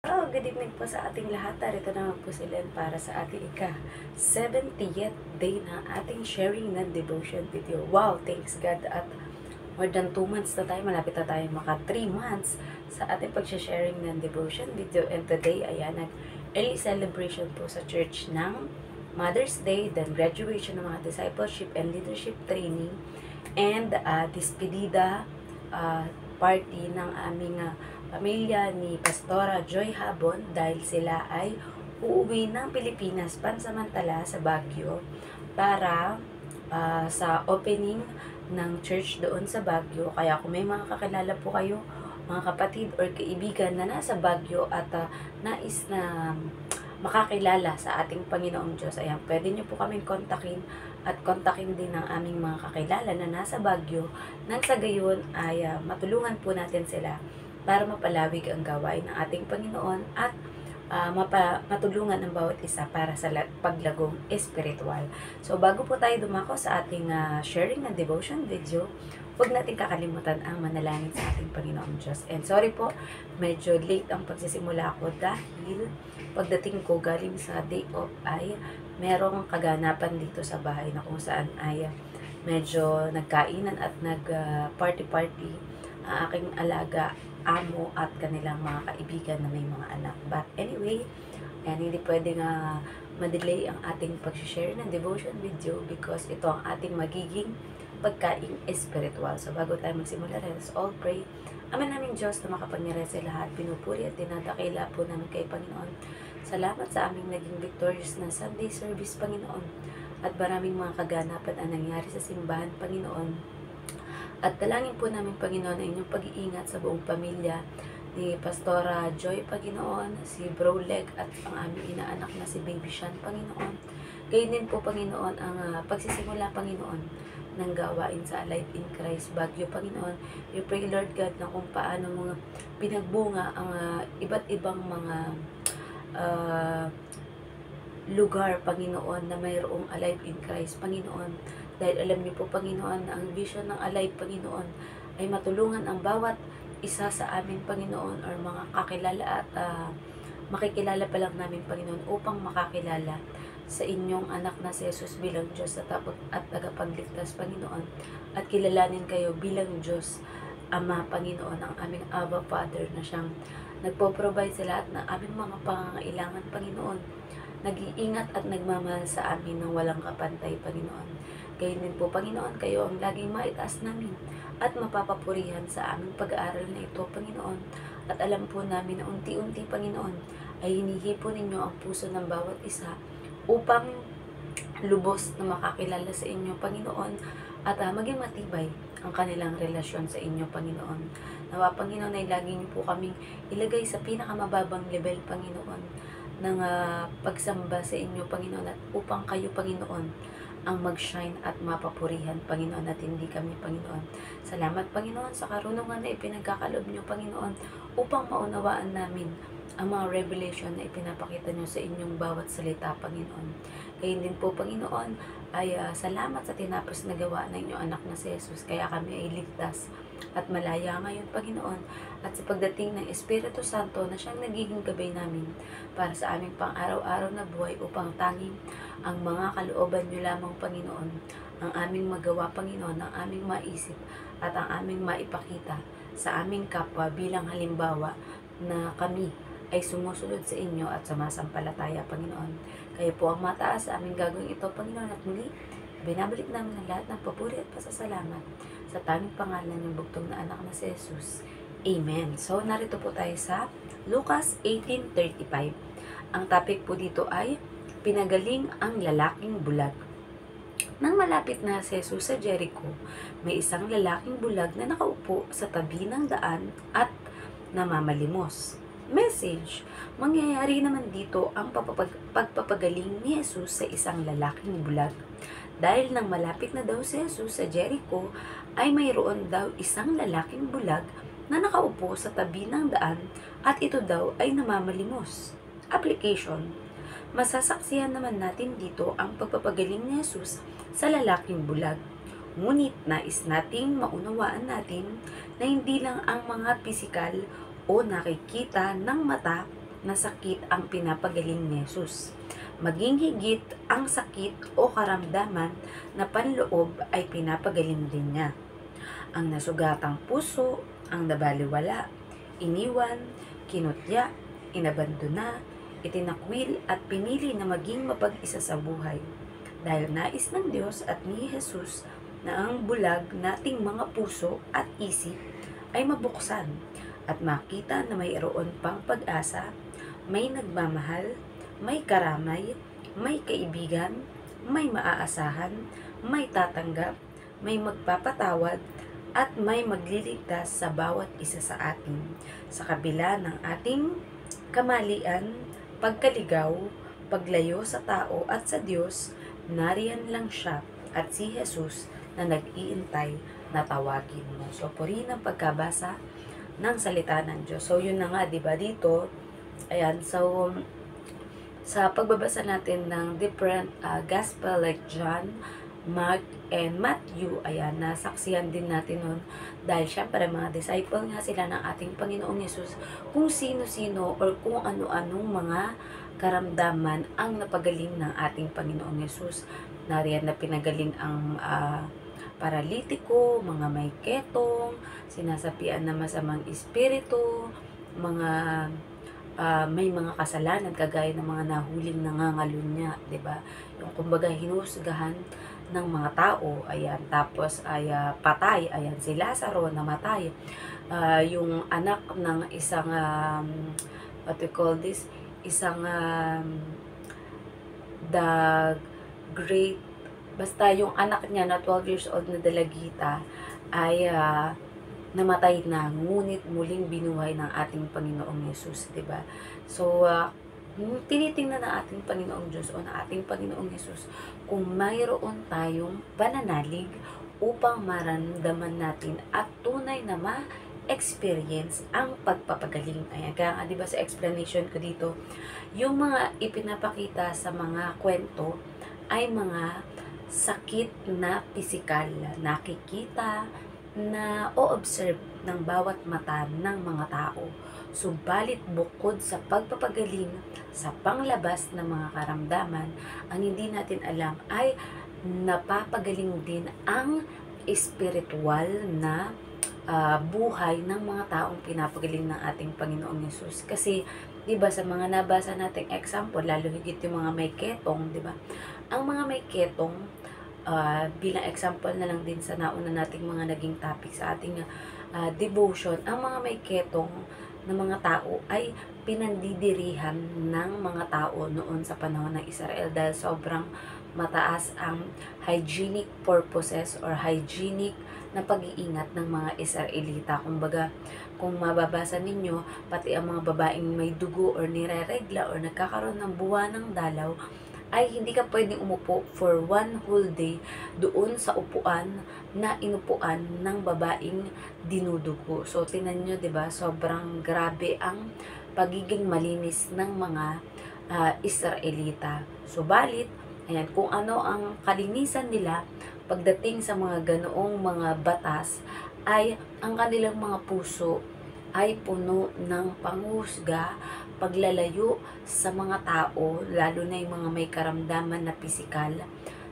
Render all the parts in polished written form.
Good evening po sa ating lahat. Narito naman po sila para sa ating ika-70th day na ating sharing ng devotion video. Wow! Thanks God at more than 2 months na tayo. Malapit na tayo maka 3 months sa ating pag-sharing ng devotion video. And today, ayan, nag-early celebration po sa church ng Mother's Day, then graduation ng mga discipleship and leadership training, and despedida party ng aming pamilya ni Pastora Joy Habon dahil sila ay uuwi ng Pilipinas pansamantala sa Baguio para sa opening ng church doon sa Baguio. Kaya kung may mga kakilala po kayo, mga kapatid or kaibigan na nasa Baguio at nais na makakilala sa ating Panginoong Diyos, ayan, pwede nyo po kaming kontakin at kontakin din ng aming mga kakilala na nasa Baguio nang sa gayon ay matulungan po natin sila para mapalawig ang gawain ng ating Panginoon at matulungan ang bawat isa para sa paglagong espiritual. So, bago po tayo dumako sa ating sharing ng devotion video, huwag natin kakalimutan ang manalangin sa ating Panginoong Diyos. And sorry po, medyo late ang pagsisimula ko dahil pagdating ko galing sa day off ay merong kaganapan dito sa bahay na kung saan ay medyo nagkainan at nag-party-party ang aking alaga, amo at kanilang mga kaibigan na may mga anak. But anyway, and hindi pwedeng ma-delay ang ating pag-share ng devotion video because ito ang ating magiging pagkaing espiritual. So bago tayo magsimula, let's all pray. Ama naming Diyos na makapangyarihan sa lahat, pinupuri at dinadakila po namin kay Panginoon. Salamat sa aming naging victorious na Sunday service, Panginoon. At maraming mga kaganapan ang nangyari sa simbahan, Panginoon. At dalangin po namin, Panginoon, ang inyong pag-iingat sa buong pamilya ni Pastora Joy, Panginoon, si Bro Leg at ang aming inaanak na si Baby Sean, Panginoon. Gayon din po, Panginoon, ang pagsisimula, Panginoon, ng gawain sa Alive in Christ Baguio, Panginoon. We pray, Lord God, na kung paano mga pinagbunga ang iba't ibang mga lugar, Panginoon, na mayroong Alive in Christ, Panginoon. Dahil alam niyo po, Panginoon, na ang vision ng Alive, Panginoon, ay matulungan ang bawat isa sa amin, Panginoon, or mga kakilala at makikilala pa lang namin, Panginoon, upang makakilala sa inyong anak na si Jesus bilang Diyos at tagapagligtas, Panginoon, at kilalanin kayo bilang Diyos Ama, Panginoon, ang aming Abba Father na siyang nagpo-provide sa lahat ng aming mga pangangailangan, Panginoon, nag-iingat at nagmamahal sa amin ng walang kapantay, Panginoon. Gayon din po, Panginoon, kayo ang laging maitaas namin at mapapapurihan sa aming pag-aaral na ito, Panginoon. At alam po namin na unti-unti, Panginoon, ay hinihipo ninyo ang puso ng bawat isa upang lubos na makakilala sa inyo, Panginoon, at maging matibay ang kanilang relasyon sa inyo, Panginoon. Nawa, Panginoon, ay lagi niyo po kaming ilagay sa pinakamababang level, Panginoon, ng pagsamba sa inyo, Panginoon, at upang kayo, Panginoon, ang mag-shine at mapapurihan, Panginoon, at hindi kami, Panginoon. Salamat, Panginoon, sa karunungan na ipinagkakalob niyo, Panginoon, upang maunawaan namin ang mga revelation na ipinapakita niyo sa inyong bawat salita, Panginoon. Gayon din po, Panginoon, ay salamat sa tinapos na gawa ng inyong anak na si Jesus, kaya kami ay ligtas at malaya ngayon, Panginoon, at sa pagdating ng Espiritu Santo na siyang nagiging gabay namin para sa aming pang-araw-araw na buhay upang tanging ang mga kalooban niyo lamang, Panginoon, ang aming magawa, Panginoon, ang aming maisip at ang aming maipakita sa aming kapwa bilang halimbawa na kami ay sumusunod sa inyo at sumasampalataya, Panginoon. Kayo po ang mataas sa aming gagawin ito, Panginoon, at muli binabalik namin ang lahat ng papuri at pasasalamat sa tanging pangalan ng bugtong na anak na si Jesus. Amen. So, narito po tayo sa Lucas 18:35. Ang topic po dito ay pinagaling ang lalaking bulag. Nang malapit na si Jesus sa Jericho, may isang lalaking bulag na nakaupo sa tabi ng daan at namamalimos. Message: mangyayari naman dito ang pagpapagaling ni Jesus sa isang lalaking bulag. Dahil nang malapit na daw si Jesus sa Jericho, ay mayroon daw isang lalaking bulag na nakaupo sa tabi ng daan at ito daw ay namamalimos. Application: masasaksihan naman natin dito ang pagpapagaling ni Jesus sa lalaking bulag. Ngunit nais nating maunawaan natin na hindi lang ang mga pisikal o nakikita ng mata na sakit ang pinapagaling ni Jesus. Maging higit ang sakit o karamdaman na panloob ay pinapagaling din niya. Ang nasugatang puso, ang nabaliwala, iniwan, kinutya, inabandona, itinakwil at pinili na maging mapag-isa sa buhay. Dahil nais ng Diyos at ni Jesus na ang bulag nating mga puso at isip ay mabuksan at makita na mayroon pang pag-asa, may nagmamahal, may karamay, may kaibigan, may maaasahan, may tatanggap, may magpapatawad, at may magliligtas sa bawat isa sa atin. Sa kabila ng ating kamalian, pagkaligaw, paglayo sa tao at sa Diyos, nariyan lang siya at si Jesus na nag-iintay na tawagin mo. So, purihin ang pagkabasa ng salita ng Diyos. So, yun na nga, diba, dito, ayan, so, sa pagbabasa natin ng different gospel like John, Mark, and Matthew, ayan, nasaksihan din natin nun dahil syempre mga disciple nga sila ng ating Panginoong Yesus kung sino-sino or kung ano-anong mga karamdaman ang napagaling ng ating Panginoong Yesus. Nariyan na pinagaling ang paralitiko, mga may ketong, sinasapian na masamang espiritu, mga may mga kasalanan kagaya ng mga nahuling nangangalunya, 'di ba? Yung kumbaga hinusgahan ng mga tao, ayan, tapos ay patay, ayan, si Lazaro namatay. Yung anak ng isang what we call this, isang the great, basta yung anak niya na 12 years old na dalagita ay namatay na, ngunit muling binuhay ng ating Panginoong Yesus, 'di ba? So, tinitingnan ng ating Panginoong Diyos o ng ating Panginoong Yesus kung mayroon tayong pananalig upang maramdaman natin at tunay na ma-experience ang pagpapagaling. Ayan, kaya nga, 'di ba, sa explanation ko dito, yung mga ipinapakita sa mga kwento ay mga sakit na pisikal, nakikita, na o-observe ng bawat mata ng mga tao. Subalit bukod sa pagpapagaling sa panglabas ng mga karamdaman, ang hindi natin alam ay napapagaling din ang espiritual na buhay ng mga taong pinapagaling ng ating Panginoong Yesus. Kasi, 'di ba, sa mga nabasa nating example, lalo higit yung mga may ketong, 'di ba? Ang mga may ketong, bilang example na lang din sa nauna nating mga naging topic sa ating devotion, ang mga may ketong na mga tao ay pinandidirihan ng mga tao noon sa panahon ng Israel dahil sobrang mataas ang hygienic purposes or hygienic na pag-iingat ng mga Israelita. Kumbaga, kung mababasa ninyo, pati ang mga babaeng may dugo or nireregla or nagkakaroon ng buwan ng dalaw, ay hindi ka pwedeng umupo for one whole day doon sa upuan na inupuan ng babaeng dinudugo. So, tinan nyo, 'di ba? Sobrang grabe ang pagiging malinis ng mga Israelita. Subalit, ayan, kung ano ang kalinisan nila pagdating sa mga ganoong mga batas, ay ang kanilang mga puso ay puno ng panghusga, paglalayo sa mga tao, lalo na yung mga may karamdaman na pisikal,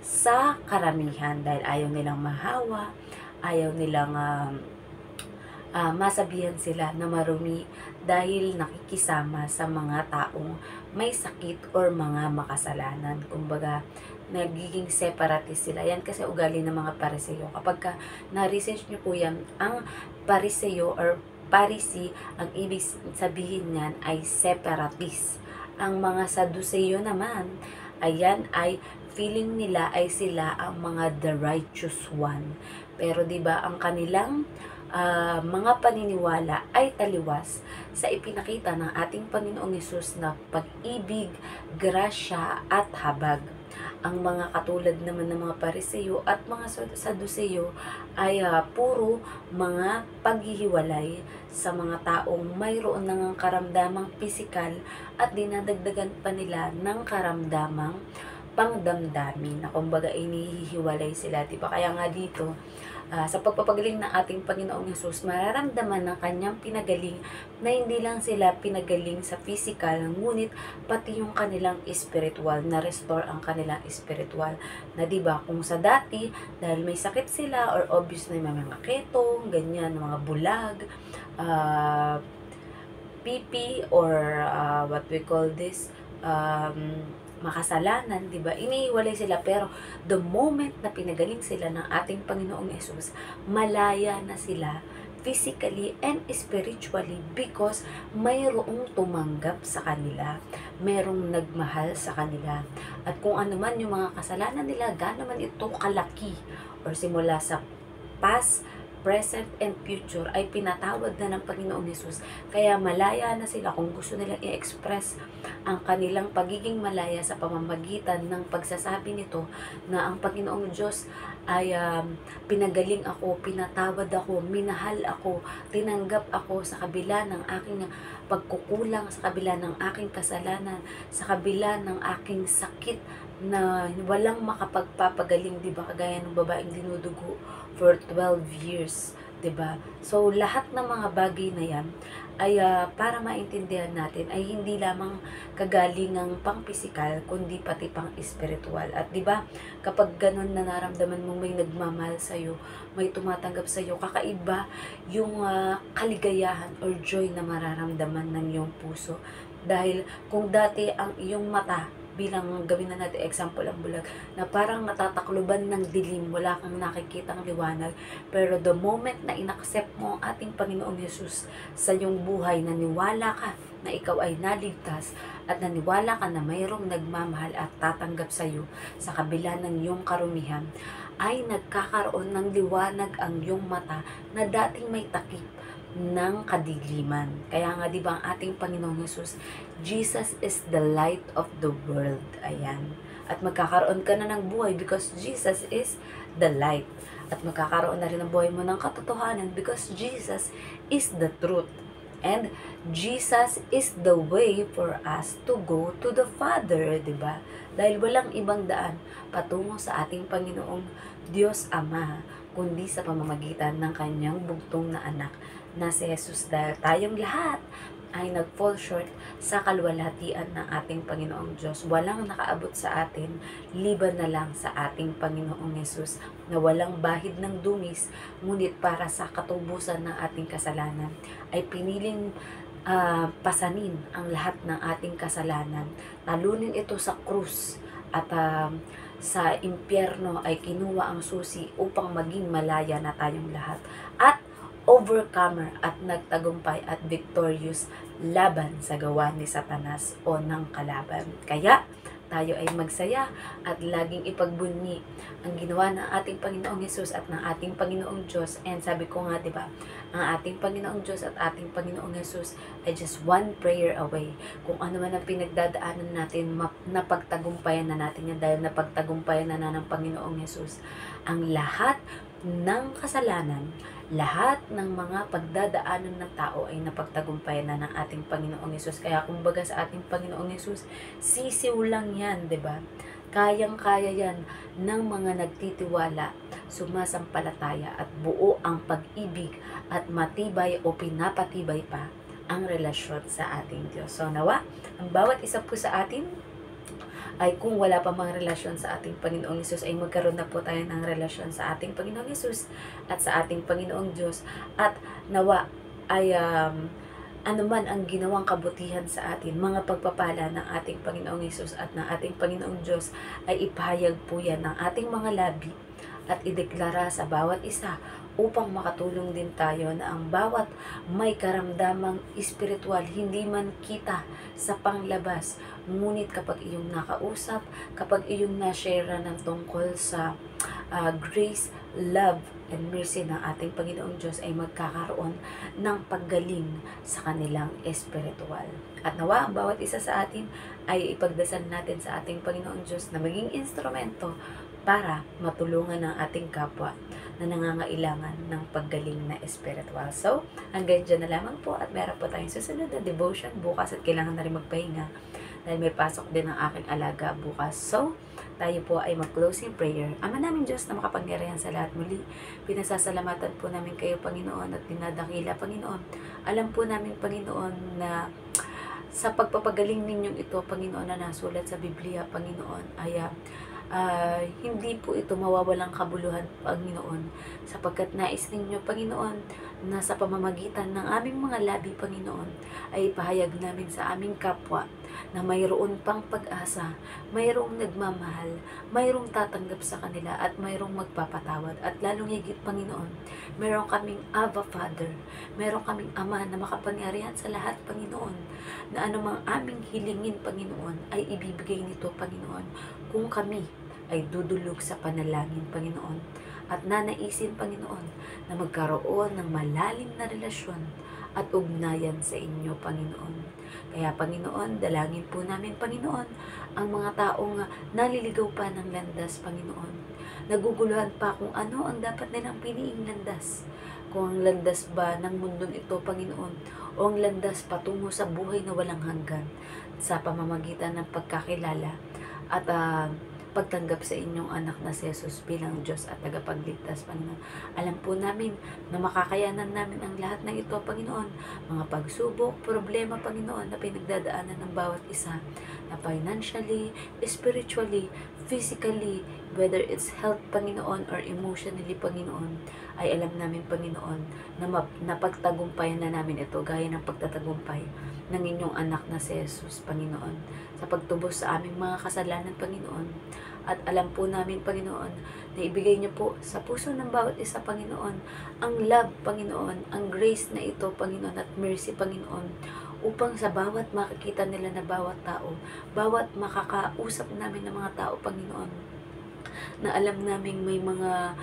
sa karamihan dahil ayaw nilang mahawa, ayaw nilang masabihan sila na marumi dahil nakikisama sa mga taong may sakit or mga makasalanan. Kumbaga, nagiging separatist sila. Yan kasi ugali ng mga Pariseo. Kapag na-research nyo po yan, ang Pariseo or Parisi, ang ibig sabihin niyan ay separatist. Ang mga Saduseo naman, ayan, ay feeling nila ay sila ang mga the righteous one. Pero 'di ba, ang kanilang mga paniniwala ay taliwas sa ipinakita ng ating Panginoong Hesus na pag-ibig, grasya at habag. Ang mga katulad naman ng mga Pariseo at mga Saduseo ay puro mga paghihiwalay sa mga taong mayroon ng karamdamang pisikal at dinadagdagan pa nila ng karamdamang pangdamdamin na kumbaga inihiwalay sila, diba? Kaya nga dito, sa pagpapagaling ng ating Panginoong Hesus, mararamdaman ng kanyang pinagaling na hindi lang sila pinagaling sa physical, ngunit pati yung kanilang spiritual, na-restore ang kanilang spiritual. Na diba, kung sa dati, dahil may sakit sila, or obviously may mga ketong, ganyan, mga bulag, pipi, or what we call this, makasalanan, 'di ba? Iniiwalay sila, pero the moment na pinagaling sila ng ating Panginoong Hesus, malaya na sila physically and spiritually because mayroong tumanggap sa kanila, mayroong nagmahal sa kanila. At kung ano man yung mga kasalanan nila, gaano man ito kalaki or simula sa past, present, and future ay pinatawad na ng Panginoong Hesus. Kaya malaya na sila kung gusto nilang i-express ang kanilang pagiging malaya sa pamamagitan ng pagsasabi nito na ang Panginoong Diyos ay pinagaling ako, pinatawad ako, minahal ako, tinanggap ako sa kabila ng aking pagkukulang, sa kabila ng aking kasalanan, sa kabila ng aking sakit na walang makapagpapagaling, di ba? Kagaya ng babaeng dinudugo for 12 years, di ba? So, lahat ng mga bagay na yan ay para maintindihan natin ay hindi lamang kagalingang pang physical, kundi pati pang spiritual. At di ba, kapag ganun na naramdaman mo may nagmamahal sa iyo, may tumatanggap sa iyo, kakaiba yung kaligayahan or joy na mararamdaman ng iyong puso. Dahil kung dati ang iyong mata, bilang gawin na natin example ang bulag, na parang natatakluban ng dilim, wala kang nakikitang liwanag, pero the moment na inaccept mo ang ating Panginoong Hesus sa iyong buhay, naniwala ka na ikaw ay naligtas at naniwala ka na mayroong nagmamahal at tatanggap sa iyo sa kabila ng iyong karumihan, ay nagkakaroon ng liwanag ang iyong mata na dating may takip ng kadiliman. Kaya nga, di ba, ang ating Panginoong Hesus, Jesus is the light of the world. Ayan. At magkakaroon ka na ng buhay because Jesus is the light. At magkakaroon na rin ng buhay mo ng katotohanan because Jesus is the truth. And Jesus is the way for us to go to the Father, di ba? Dahil walang ibang daan patungo sa ating Panginoong Diyos Ama, kundi sa pamamagitan ng kanyang bugtong na anak na si Jesus. Dahil tayong lahat ay nag-fall short sa kaluwalhatian ng ating Panginoong Diyos. Walang nakaabot sa atin, liban na lang sa ating Panginoong Hesus na walang bahid ng dungis, ngunit para sa katubusan ng ating kasalanan ay piniling pasanin ang lahat ng ating kasalanan. Talunin ito sa krus at sa impyerno ay kinuha ang susi upang maging malaya na tayong lahat. At overcomer at nagtagumpay at victorious laban sa gawa ni Satanas o ng kalaban. Kaya tayo ay magsaya at laging ipagbunyi ang ginawa ng ating Panginoong Hesus at ng ating Panginoong Diyos. And sabi ko nga, diba, ang ating Panginoong Diyos at ating Panginoong Hesus ay just one prayer away. Kung ano man ang pinagdadaanan natin, napagtagumpayan na natin yan dahil napagtagumpayan na ng Panginoong Hesus ang lahat ng kasalanan, lahat ng mga pagdadaanan ng tao ay napagtagumpayan na ng ating Panginoong Hesus. Kaya kumbaga sa ating Panginoong Hesus, sisiw lang yan, 'di ba? Kayang-kaya yan ng mga nagtitiwala, sumasampalataya at buo ang pag-ibig at matibay o pinapatibay pa ang relasyon sa ating Diyos. So nawa, ang bawat isa po sa atin ay kung wala pa mga relasyon sa ating Panginoong Hesus, ay magkaroon na po tayo ng relasyon sa ating Panginoong Hesus at sa ating Panginoong Diyos. At nawa ay anuman ang ginawang kabutihan sa atin, mga pagpapala ng ating Panginoong Hesus at ng ating Panginoong Diyos, ay ipahayag po yan ng ating mga labi at ideklara sa bawat isa upang makatulong din tayo na ang bawat may karamdamang espiritual, hindi man kita sa panglabas, ngunit kapag iyong nakausap, kapag iyong na-share ng tungkol sa grace, love, and mercy ng ating Panginoong Diyos, ay magkakaroon ng paggaling sa kanilang espiritual. At nawa, ang bawat isa sa atin ay ipagdasal natin sa ating Panginoong Diyos na maging instrumento para matulungan ang ating kapwa na nangangailangan ng paggaling na espiritual. So, hanggang dyan na lamang po at meron po tayong susunod na devotion bukas at kailangan na rin magpahinga. dahil may pasok din ang aking alaga bukas. So, tayo po ay mag-closing prayer. Ama namin Diyos na makapangyarihan sa lahat, muli, pinasasalamatan po namin kayo, Panginoon, at dinadakila, Panginoon. Alam po namin, Panginoon, na sa pagpapagaling ninyong ito, Panginoon, na nasulat sa Biblia, Panginoon, ay hindi po ito mawawalang kabuluhan, Panginoon, sapagkat nais ninyo, Panginoon, na sa pamamagitan ng aming mga labi, Panginoon, ay ipahayag namin sa aming kapwa na mayroon pang pag-asa, mayroong nagmamahal, mayroong tatanggap sa kanila, at mayroong magpapatawad. At lalong higit, Panginoon, mayroong kaming Abba Father, mayroong kaming Ama na makapangyarihan sa lahat, Panginoon, na anumang aming hilingin, Panginoon, ay ibibigay nito, Panginoon, kung kami ay dudulog sa panalangin, Panginoon, at nanaisin, Panginoon, na magkaroon ng malalim na relasyon at ugnayan sa inyo, Panginoon. Kaya, Panginoon, dalangin po namin, Panginoon, ang mga taong naliligaw pa ng landas, Panginoon. Naguguluhan pa kung ano ang dapat nilang piliing landas. Kung ang landas ba ng mundong ito, Panginoon, o ang landas patungo sa buhay na walang hanggan sa pamamagitan ng pagkakilala at pagtanggap sa inyong anak na si Jesus bilang Diyos at tagapagligtas, Panginoon. Alam po namin na makakayanan namin ang lahat ng ito, Panginoon. Mga pagsubok, problema, Panginoon, na pinagdadaanan ng bawat isa, na financially, spiritually, physically, whether it's health, Panginoon, or emotionally, Panginoon, ay alam namin, Panginoon, na napagtagumpayan na namin ito gaya ng pagtatagumpay ng inyong anak na si Jesus, Panginoon, sa pagtubos sa aming mga kasalanan, Panginoon. At alam po namin, Panginoon, na ibigay niyo po sa puso ng bawat isa, Panginoon, ang love, Panginoon, ang grace na ito, Panginoon, at mercy, Panginoon, upang sa bawat makikita nila na bawat tao, bawat makakausap namin ng mga tao, Panginoon, na alam naming may mga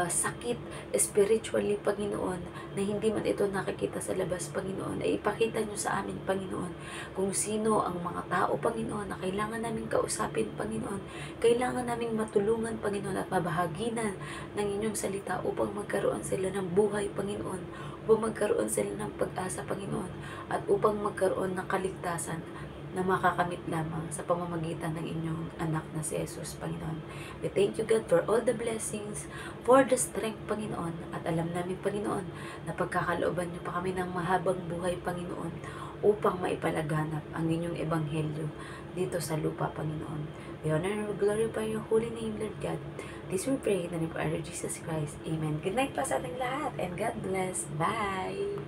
sakit spiritually, Panginoon, na hindi man ito nakikita sa labas, Panginoon, ay ipakita nyo sa amin, Panginoon, kung sino ang mga tao, Panginoon, na kailangan namin kausapin, Panginoon, kailangan namin matulungan, Panginoon, at mabahaginan ng inyong salita upang magkaroon sila ng buhay, Panginoon, upang magkaroon sila ng pag-asa, Panginoon, at upang magkaroon ng kaligtasan na makakamit lamang sa pamamagitan ng inyong anak na si Jesus, Panginoon. We thank you, God, for all the blessings, for the strength, Panginoon. At alam namin, Panginoon, na pagkakalooban niyo pa kami ng mahabang buhay, Panginoon, upang maipalaganap ang inyong ebanghelyo dito sa lupa, Panginoon. We honor and glorify your holy name, Lord God. This we pray in the name of our Lord Jesus Christ. Amen. Good night pa sa ating lahat, and God bless. Bye!